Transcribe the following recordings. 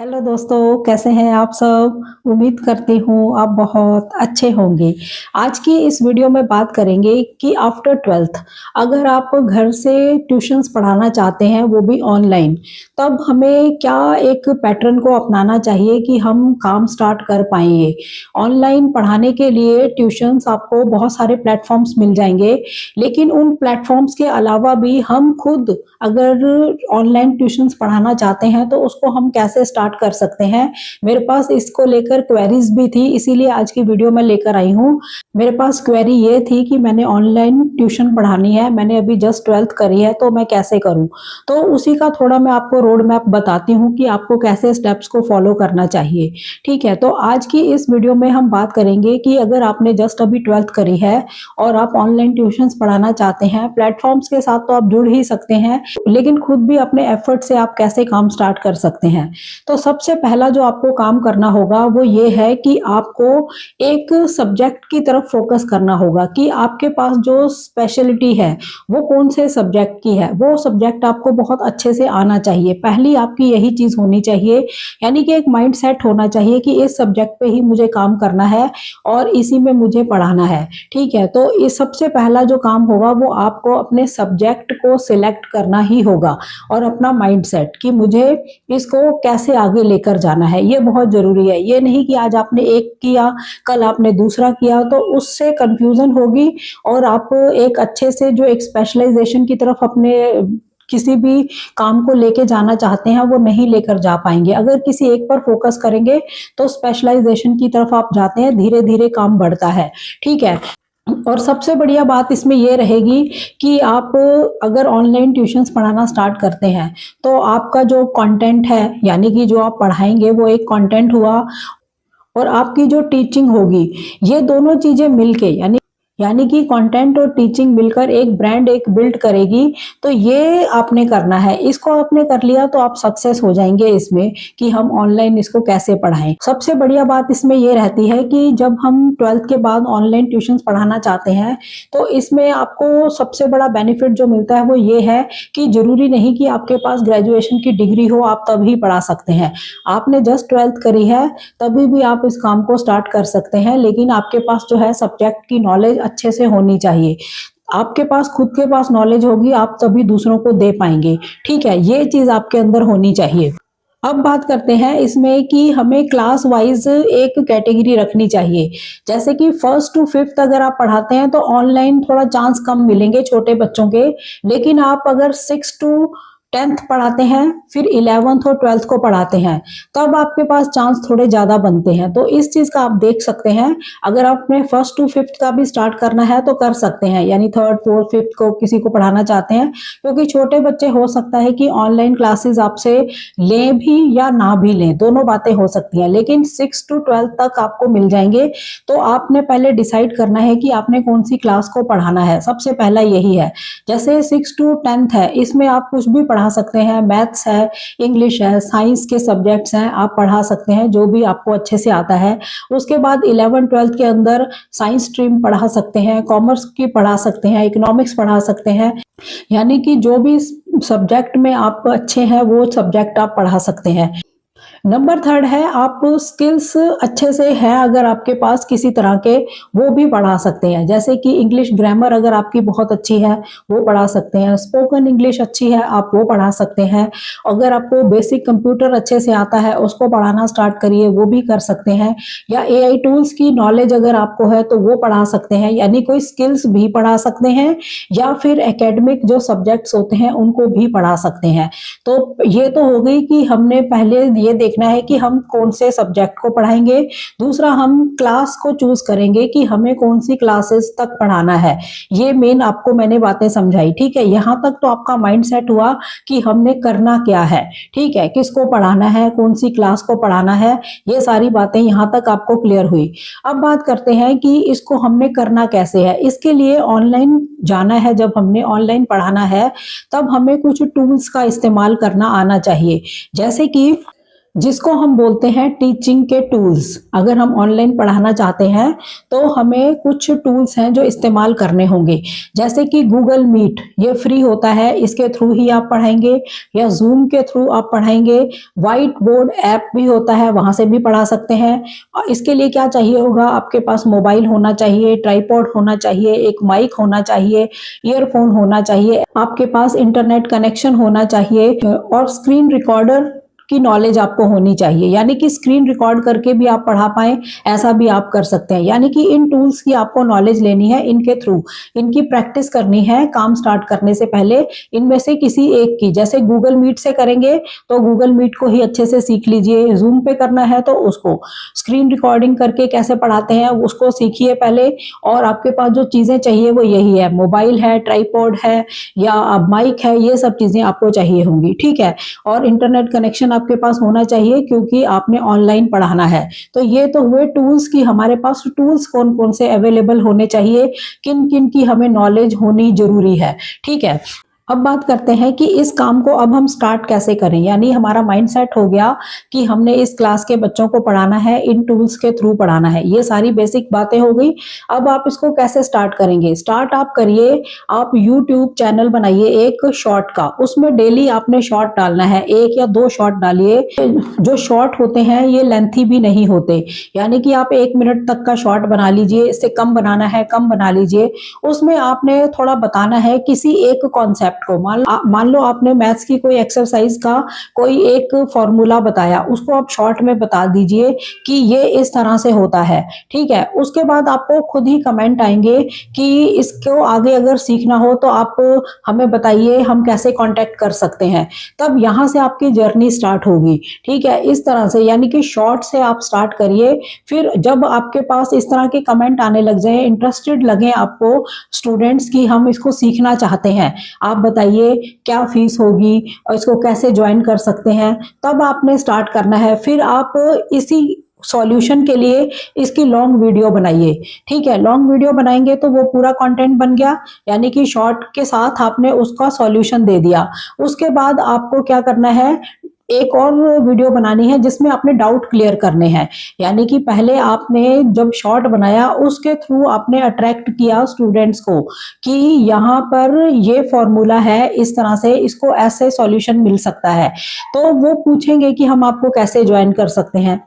Hello दोस्तों, कैसे हैं आप सब। उम्मीद करती हूँ आप बहुत अच्छे होंगे। आज की इस वीडियो में बात करेंगे कि आफ्टर 12th अगर आप घर से ट्यूशन्स पढ़ाना चाहते हैं, वो भी ऑनलाइन, तब हमें क्या एक पैटर्न को अपनाना चाहिए कि हम काम स्टार्ट कर पाएंगे। ऑनलाइन पढ़ाने के लिए ट्यूशन्स आपको बहुत सारे प्लेटफॉर्म्स मिल जाएंगे, लेकिन उन प्लेटफॉर्म्स के अलावा भी हम खुद अगर ऑनलाइन ट्यूशन्स पढ़ाना चाहते हैं तो उसको हम कैसे स्टार्ट कर सकते हैं। मेरे पास इसको लेकर क्वेरीज भी थी, इसीलिए आज की वीडियो में लेकर आई हूँ। मेरे पास क्वेरी ये थी कि मैंने ऑनलाइन ट्यूशन पढ़ानी है, मैंने अभी जस्ट 12th करी है, तो मैं कैसे करूँ। तो उसी का थोड़ा मैं आपको रोड मैप बताती हूँ कि आपको कैसे स्टेप्स को फॉलो करना चाहिए। ठीक है, तो आज की इस वीडियो में हम बात करेंगे कि अगर आपने जस्ट अभी 12th करी है और आप ऑनलाइन ट्यूशंस पढ़ाना चाहते हैं, प्लेटफॉर्म्स के साथ तो आप जुड़ ही सकते हैं, लेकिन खुद भी अपने एफर्ट से आप कैसे काम स्टार्ट कर सकते हैं। तो सबसे पहला जो आपको काम करना होगा वो ये है कि आपको एक सब्जेक्ट की तरफ फोकस करना होगा कि आपके पास जो स्पेशलिटी है वो कौन से सब्जेक्ट की है। वो सब्जेक्ट आपको बहुत अच्छे से आना चाहिए, पहली आपकी यही चीज होनी चाहिए। यानी कि एक माइंड सेट होना चाहिए कि इस सब्जेक्ट पे ही मुझे काम करना है और इसी में मुझे पढ़ाना है। ठीक है, तो इस सबसे पहला जो काम होगा वो आपको अपने सब्जेक्ट को सिलेक्ट करना ही होगा और अपना माइंड सेट कि मुझे इसको कैसे आगे लेकर जाना है, ये बहुत जरूरी है। ये नहीं कि आज आपने एक किया, कल आपने दूसरा किया, तो उससे कंफ्यूजन होगी और आप एक अच्छे से जो एक स्पेशलाइजेशन की तरफ अपने किसी भी काम को लेके जाना चाहते हैं वो नहीं लेकर जा पाएंगे। अगर किसी एक पर फोकस करेंगे तो स्पेशलाइजेशन की तरफ आप जाते हैं, धीरे धीरे काम बढ़ता है। ठीक है, और सबसे बढ़िया बात इसमें यह रहेगी कि आप अगर ऑनलाइन ट्यूशंस पढ़ाना स्टार्ट करते हैं तो आपका जो कंटेंट है, यानी कि जो आप पढ़ाएंगे वो एक कंटेंट हुआ और आपकी जो टीचिंग होगी, ये दोनों चीजें मिलके यानी कि कंटेंट और टीचिंग मिलकर एक ब्रांड एक बिल्ड करेगी। तो ये आपने करना है, इसको आपने कर लिया तो आप सक्सेस हो जाएंगे इसमें कि हम ऑनलाइन इसको कैसे पढ़ाएं। सबसे बढ़िया बात इसमें ये रहती है कि जब हम 12th के बाद ऑनलाइन ट्यूशंस पढ़ाना चाहते हैं तो इसमें आपको सबसे बड़ा बेनिफिट जो मिलता है वो ये है कि जरूरी नहीं कि आपके पास ग्रेजुएशन की डिग्री हो आप तभी पढ़ा सकते हैं। आपने जस्ट 12th करी है तभी भी आप इस काम को स्टार्ट कर सकते हैं, लेकिन आपके पास जो है सब्जेक्ट की नॉलेज अच्छे से होनी चाहिए। आपके पास खुद के पास नॉलेज होगी, आप तभी दूसरों को दे पाएंगे। ठीक है, ये चीज आपके अंदर होनी चाहिए। अब बात करते हैं इसमें कि हमें क्लास वाइज एक कैटेगरी रखनी चाहिए। जैसे कि 1st to 5th अगर आप पढ़ाते हैं तो ऑनलाइन थोड़ा चांस कम मिलेंगे छोटे बच्चों के, लेकिन आप अगर 6 to 10th पढ़ाते हैं, फिर 11th और 12th को पढ़ाते हैं, तब आपके पास चांस थोड़े ज्यादा बनते हैं। तो इस चीज का आप देख सकते हैं। अगर आपने 1st to 5th का भी स्टार्ट करना है तो कर सकते हैं, यानी 3rd 4th 5th को किसी को पढ़ाना चाहते हैं, क्योंकि छोटे बच्चे हो सकता है कि ऑनलाइन क्लासेस आपसे लें भी या ना भी लें, दोनों बातें हो सकती हैं, लेकिन 6 to 12th तक आपको मिल जाएंगे। तो आपने पहले डिसाइड करना है कि आपने कौन सी क्लास को पढ़ाना है, सबसे पहला यही है। जैसे 6 to 10th है, इसमें आप कुछ भी पढ़ा सकते हैं, मैथ्स है, इंग्लिश है, साइंस के सब्जेक्ट्स हैं, आप पढ़ा सकते हैं जो भी आपको अच्छे से आता है। उसके बाद 11 12th के अंदर साइंस स्ट्रीम पढ़ा सकते हैं, कॉमर्स की पढ़ा सकते हैं, इकोनॉमिक्स पढ़ा सकते हैं, यानी कि जो भी सब्जेक्ट में आप अच्छे हैं वो सब्जेक्ट आप पढ़ा सकते हैं। नंबर 3rd है, आप स्किल्स अच्छे से है अगर आपके पास किसी तरह के, वो भी पढ़ा सकते हैं। जैसे कि इंग्लिश ग्रामर अगर आपकी बहुत अच्छी है वो पढ़ा सकते हैं, स्पोकन इंग्लिश अच्छी है आप वो पढ़ा सकते हैं। अगर आपको बेसिक कंप्यूटर अच्छे से आता है उसको पढ़ाना स्टार्ट करिए, वो भी कर सकते हैं। या एआई टूल्स की नॉलेज अगर आपको है तो वो पढ़ा सकते हैं, यानी कोई स्किल्स भी पढ़ा सकते हैं, या फिर एकेडमिक जो सब्जेक्ट्स होते हैं उनको भी पढ़ा सकते हैं। तो ये तो हो गई कि हमने पहले ये देखना है कि हम कौन से सब्जेक्ट को पढ़ाएंगे। दूसरा, हम क्लास को चूज करेंगे कि हमें कौन सी क्लासेस तक पढ़ाना है। ये मेन आपको मैंने बातें समझाई। ठीक है, यहां तक तो आपका माइंड सेट हुआ कि हमने करना क्या है। ठीक है, किसको पढ़ाना है, कौन सी क्लास को पढ़ाना है, ये सारी बातें यहां तक आपको क्लियर हुई। अब बात करते हैं कि इसको हमने करना कैसे है। इसके लिए ऑनलाइन जाना है, जब हमने ऑनलाइन पढ़ाना है तब हमें कुछ टूल्स का इस्तेमाल करना आना चाहिए। जैसे कि जिसको हम बोलते हैं टीचिंग के टूल्स। अगर हम ऑनलाइन पढ़ाना चाहते हैं तो हमें कुछ टूल्स हैं जो इस्तेमाल करने होंगे, जैसे कि गूगल मीट, ये फ्री होता है, इसके थ्रू ही आप पढ़ाएंगे, या जूम के थ्रू आप पढ़ाएंगे। व्हाइट बोर्ड ऐप भी होता है, वहां से भी पढ़ा सकते हैं। और इसके लिए क्या चाहिए होगा, आपके पास मोबाइल होना चाहिए, ट्राइपॉड होना चाहिए, एक माइक होना चाहिए, ईयरफोन होना चाहिए, आपके पास इंटरनेट कनेक्शन होना चाहिए, और स्क्रीन रिकॉर्डर की नॉलेज आपको होनी चाहिए, यानी कि स्क्रीन रिकॉर्ड करके भी आप पढ़ा पाए, ऐसा भी आप कर सकते हैं। यानी कि इन टूल्स की आपको नॉलेज लेनी है, इनके थ्रू इनकी प्रैक्टिस करनी है काम स्टार्ट करने से पहले। इनमें से किसी एक की, जैसे गूगल मीट से करेंगे तो गूगल मीट को ही अच्छे से सीख लीजिए, जूम पे करना है तो उसको, स्क्रीन रिकॉर्डिंग करके कैसे पढ़ाते हैं उसको सीखिए पहले। और आपके पास जो चीजें चाहिए वो यही है, मोबाइल है, ट्राइपॉड है, या माइक है, ये सब चीजें आपको चाहिए होंगी, ठीक है। और इंटरनेट कनेक्शन आपके पास होना चाहिए, क्योंकि आपने ऑनलाइन पढ़ाना है। तो ये तो हुए टूल्स की, हमारे पास टूल्स कौन कौन से अवेलेबल होने चाहिए, किन किन की हमें नॉलेज होनी जरूरी है, ठीक है। अब बात करते हैं कि इस काम को अब हम स्टार्ट कैसे करें, यानी हमारा माइंड सेट हो गया कि हमने इस क्लास के बच्चों को पढ़ाना है, इन टूल्स के थ्रू पढ़ाना है, ये सारी बेसिक बातें हो गई। अब आप इसको कैसे स्टार्ट करेंगे, स्टार्ट आप करिए, आप यूट्यूब चैनल बनाइए एक शॉर्ट का, उसमें डेली आपने शॉर्ट डालना है, 1 या 2 शॉर्ट डालिए। जो शॉर्ट होते हैं ये लेंथी भी नहीं होते, यानी कि आप 1 मिनट तक का शॉर्ट बना लीजिए, इससे कम बनाना है कम बना लीजिए। उसमें आपने थोड़ा बताना है किसी एक कॉन्सेप्ट को, मान लो आपने मैथ्स की कोई एक्सरसाइज का कोई एक फॉर्मूला बताया, उसको आप शॉर्ट में बता दीजिए कि ये इस तरह से होता है, ठीक है। उसके बाद आपको खुद ही कमेंट आएंगे कि इसको आगे अगर सीखना हो तो आप हमें बताइए, हम कैसे कांटेक्ट कर सकते हैं। तब यहां से आपकी जर्नी स्टार्ट होगी, ठीक है। इस तरह से, यानी कि शॉर्ट से आप स्टार्ट करिए। फिर जब आपके पास इस तरह के कमेंट आने लग जाए, इंटरेस्टेड लगे आपको स्टूडेंट्स की, हम इसको सीखना चाहते हैं, आप बताइए क्या फीस होगी और इसको कैसे ज्वाइन कर सकते हैं, तब आपने स्टार्ट करना है। फिर आप इसी सॉल्यूशन के लिए इसकी लॉन्ग वीडियो बनाइए, ठीक है। लॉन्ग वीडियो बनाएंगे तो वो पूरा कंटेंट बन गया, यानी कि शॉर्ट के साथ आपने उसका सॉल्यूशन दे दिया। उसके बाद आपको क्या करना है, एक और वीडियो बनानी है जिसमें आपने डाउट क्लियर करने हैं, यानी कि पहले आपने जब शॉर्ट बनाया उसके थ्रू आपने अट्रैक्ट किया स्टूडेंट्स को कि यहाँ पर ये फॉर्मूला है, इस तरह से इसको ऐसे सॉल्यूशन मिल सकता है, तो वो पूछेंगे कि हम आपको कैसे ज्वाइन कर सकते हैं।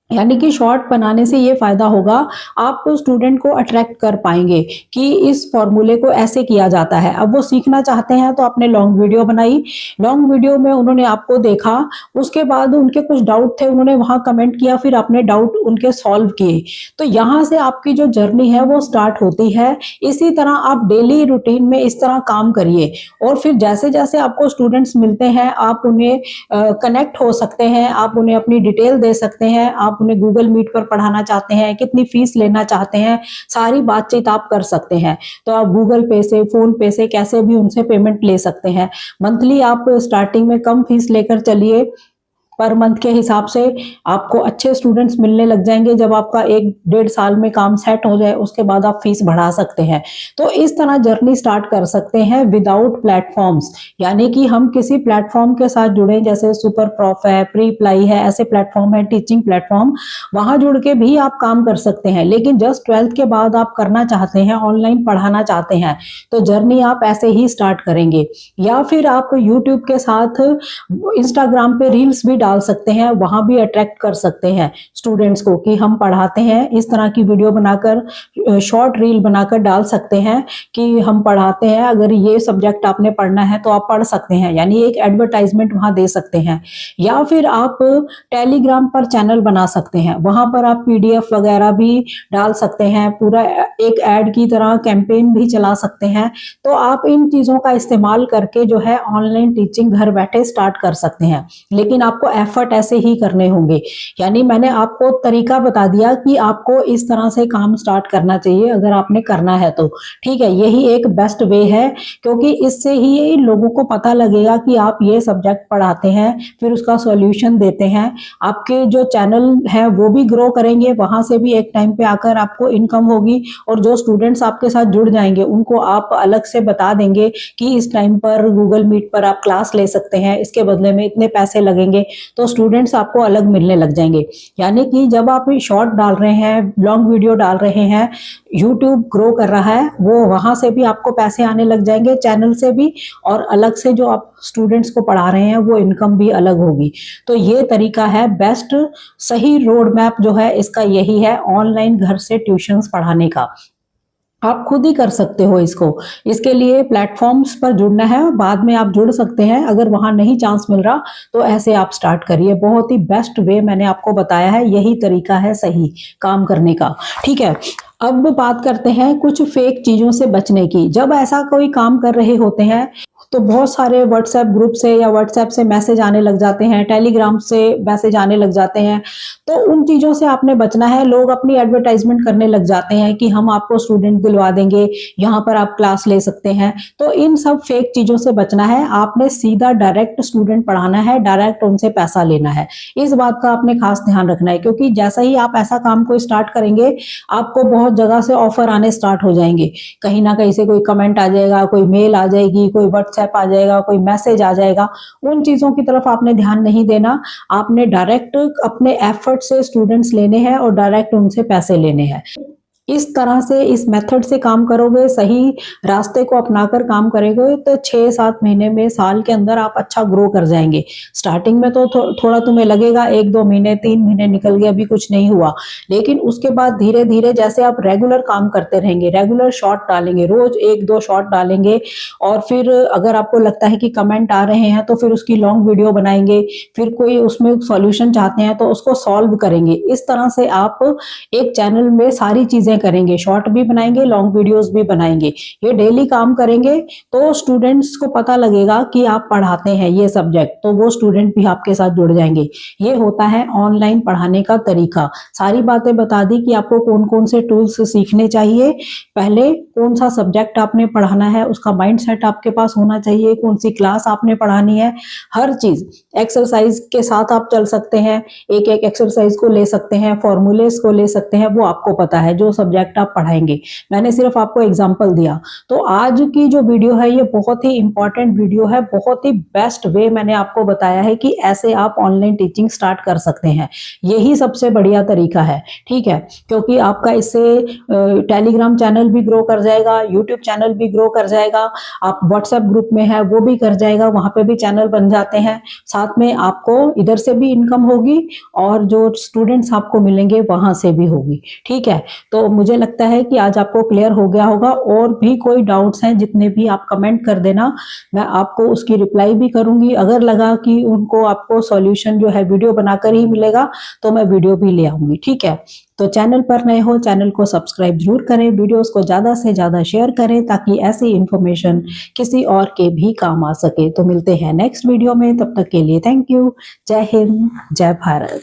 यानी कि शॉर्ट बनाने से ये फायदा होगा, आप स्टूडेंट को अट्रैक्ट कर पाएंगे कि इस फॉर्मूले को ऐसे किया जाता है। अब वो सीखना चाहते हैं तो आपने लॉन्ग वीडियो बनाई, लॉन्ग वीडियो में उन्होंने आपको देखा, उसके बाद उनके कुछ डाउट थे, उन्होंने वहां कमेंट किया, फिर आपने डाउट उनके सॉल्व किए। तो यहाँ से आपकी जो जर्नी है वो स्टार्ट होती है। इसी तरह आप डेली रूटीन में इस तरह काम करिए, और फिर जैसे जैसे आपको स्टूडेंट्स मिलते हैं आप उन्हें कनेक्ट हो सकते हैं, आप उन्हें अपनी डिटेल दे सकते हैं, आप उन्हें गूगल मीट पर पढ़ाना चाहते हैं, कितनी फीस लेना चाहते हैं, सारी बातचीत आप कर सकते हैं। तो आप गूगल पे से, फोन पे से, कैसे भी उनसे पेमेंट ले सकते हैं। मंथली आप स्टार्टिंग में कम फीस लेकर चलिए, पर मंथ के हिसाब से आपको अच्छे स्टूडेंट्स मिलने लग जाएंगे। जब आपका 1-1.5 साल में काम सेट हो जाए उसके बाद आप फीस बढ़ा सकते हैं। तो इस तरह जर्नी स्टार्ट कर सकते हैं विदाउट प्लेटफॉर्म्स, यानी कि हम किसी प्लेटफॉर्म के साथ जुड़े, जैसे सुपर प्रॉफ है, प्रीप्लाई है, ऐसे प्लेटफॉर्म है, टीचिंग प्लेटफॉर्म, वहां जुड़ के भी आप काम कर सकते हैं। लेकिन जस्ट 12th के बाद आप करना चाहते हैं, ऑनलाइन पढ़ाना चाहते हैं, तो जर्नी आप ऐसे ही स्टार्ट करेंगे। या फिर आप यूट्यूब के साथ इंस्टाग्राम पे रील्स भी डाल सकते हैं, वहां भी अट्रैक्ट कर सकते हैं स्टूडेंट्स को कि हम पढ़ाते हैं। इस तरह की वीडियो बनाकर शॉर्ट रील बनाकर डाल सकते हैं कि हम पढ़ाते हैं, अगर ये सब्जेक्ट आपने पढ़ना है तो आप पढ़ सकते हैं, यानी एक एडवर्टाइजमेंट वहां दे सकते हैं। या फिर आप टेलीग्राम पर चैनल बना सकते हैं, वहां पर आप पीडीएफ वगैरह भी डाल सकते हैं, पूरा एक एड की तरह कैंपेन भी चला सकते हैं। तो आप इन चीजों का इस्तेमाल करके जो है ऑनलाइन टीचिंग घर बैठे स्टार्ट कर सकते हैं। लेकिन आपको एफर्ट ऐसे ही करने होंगे, यानी मैंने आपको तरीका बता दिया कि आपको इस तरह से काम स्टार्ट करना चाहिए अगर आपने करना है तो, ठीक है। यही एक बेस्ट वे है, क्योंकि इससे ही लोगों को पता लगेगा कि आप ये सब्जेक्ट पढ़ाते हैं, फिर उसका सॉल्यूशन देते हैं। आपके जो चैनल है वो भी ग्रो करेंगे, वहां से भी एक टाइम पे आकर आपको इनकम होगी, और जो स्टूडेंट्स आपके साथ जुड़ जाएंगे उनको आप अलग से बता देंगे कि इस टाइम पर गूगल मीट पर आप क्लास ले सकते हैं, इसके बदले में इतने पैसे लगेंगे। तो स्टूडेंट्स आपको अलग मिलने लग जाएंगे। यानी कि जब आप शॉर्ट डाल रहे हैं, लॉन्ग वीडियो डाल रहे हैं, यूट्यूब ग्रो कर रहा है, वो वहां से भी आपको पैसे आने लग जाएंगे, चैनल से भी, और अलग से जो आप स्टूडेंट्स को पढ़ा रहे हैं वो इनकम भी अलग होगी। तो ये तरीका है बेस्ट, सही रोड मैप जो है इसका यही है, ऑनलाइन घर से ट्यूशंस पढ़ाने का। आप खुद ही कर सकते हो इसको। इसके लिए प्लेटफॉर्म्स पर जुड़ना है, बाद में आप जुड़ सकते हैं, अगर वहां नहीं चांस मिल रहा तो ऐसे आप स्टार्ट करिए। बहुत ही बेस्ट वे मैंने आपको बताया है, यही तरीका है सही काम करने का। ठीक है, अब बात करते हैं कुछ फेक चीजों से बचने की। जब ऐसा कोई काम कर रहे होते हैं तो बहुत सारे व्हाट्सएप ग्रुप से या व्हाट्सएप से मैसेज आने लग जाते हैं, टेलीग्राम से मैसेज आने लग जाते हैं, तो उन चीज़ों से आपने बचना है। लोग अपनी एडवर्टाइजमेंट करने लग जाते हैं कि हम आपको स्टूडेंट दिलवा देंगे, यहाँ पर आप क्लास ले सकते हैं। तो इन सब फेक चीज़ों से बचना है। आपने सीधा डायरेक्ट स्टूडेंट पढ़ाना है, डायरेक्ट उनसे पैसा लेना है। इस बात का आपने खास ध्यान रखना है, क्योंकि जैसा ही आप ऐसा काम को स्टार्ट करेंगे आपको बहुत जगह से ऑफर आने स्टार्ट हो जाएंगे। कहीं ना कहीं से कोई कमेंट आ जाएगा, कोई मेल आ जाएगी, कोई व्हाट्सएप आ जाएगा, कोई मैसेज आ जाएगा। उन चीजों की तरफ आपने ध्यान नहीं देना। आपने डायरेक्ट अपने एफर्ट से स्टूडेंट्स लेने हैं और डायरेक्ट उनसे पैसे लेने हैं। इस तरह से, इस मेथड से काम करोगे, सही रास्ते को अपनाकर काम करोगे, तो 6-7 महीने में, साल के अंदर आप अच्छा ग्रो कर जाएंगे। स्टार्टिंग में तो थोड़ा तुम्हें लगेगा, 1-2 महीने, 3 महीने निकल गए, अभी कुछ नहीं हुआ, लेकिन उसके बाद धीरे धीरे जैसे आप रेगुलर काम करते रहेंगे, रेगुलर शॉर्ट डालेंगे, रोज 1-2 शॉर्ट डालेंगे, और फिर अगर आपको लगता है कि कमेंट आ रहे हैं तो फिर उसकी लॉन्ग वीडियो बनाएंगे, फिर कोई उसमें सॉल्यूशन चाहते हैं तो उसको सॉल्व करेंगे। इस तरह से आप एक चैनल में सारी चीजें करेंगे, शॉर्ट भी बनाएंगे, लॉन्ग वीडियोस भी बनाएंगे। ये डेली काम करेंगे तो स्टूडेंट्स को पता लगेगा कि आप पढ़ाते हैं ये सब्जेक्ट, तो वो स्टूडेंट भी आपके साथ जुड़ जाएंगे। ये होता है ऑनलाइन पढ़ाने का तरीका। सारी बातें बता दी कि आपको कौन कौन से टूल्स सीखने चाहिए, पहले कौन सा सब्जेक्ट आपने पढ़ाना है, उसका माइंडसेट आपके पास होना चाहिए, कौन सी क्लास आपने पढ़ानी है, हर चीज। एक्सरसाइज के साथ आप चल सकते हैं, एक एक एक्सरसाइज को ले सकते हैं, फॉर्मूलेस को ले सकते हैं, वो आपको पता है जो सब्जेक्ट आप पढ़ाएंगे। मैंने सिर्फ आपको एग्जांपल दिया। तो आज की जो वीडियो है ये बहुत ही इंपॉर्टेंट वीडियो है, बहुत ही बेस्ट वे मैंने आपको बताया है कि ऐसे आप ऑनलाइन टीचिंग स्टार्ट कर सकते हैं। यही सबसे बढ़िया तरीका है, ठीक है, क्योंकि आपका इससे टेलीग्राम चैनल भी ग्रो कर जाएगा, यूट्यूब चैनल भी ग्रो कर जाएगा, आप व्हाट्सएप ग्रुप में है वो भी कर जाएगा, वहां पे भी चैनल बन जाते हैं, साथ में आपको इधर से भी इनकम होगी और जो स्टूडेंट्स आपको मिलेंगे वहां से भी होगी। ठीक है, तो मुझे लगता है कि आज आपको क्लियर हो गया होगा। और भी कोई डाउट्स हैं जितने भी, आप कमेंट कर देना, मैं आपको उसकी रिप्लाई भी करूंगी। अगर लगा कि उनको आपको सॉल्यूशन जो है वीडियो बनाकर ही मिलेगा तो मैं वीडियो भी ले आऊंगी। ठीक है, तो चैनल पर नए हो, चैनल को सब्सक्राइब जरूर करें, वीडियोस को ज्यादा से ज्यादा शेयर करें ताकि ऐसी इंफॉर्मेशन किसी और के भी काम आ सके। तो मिलते हैं नेक्स्ट वीडियो में, तब तक के लिए थैंक यू। जय हिंद, जय भारत।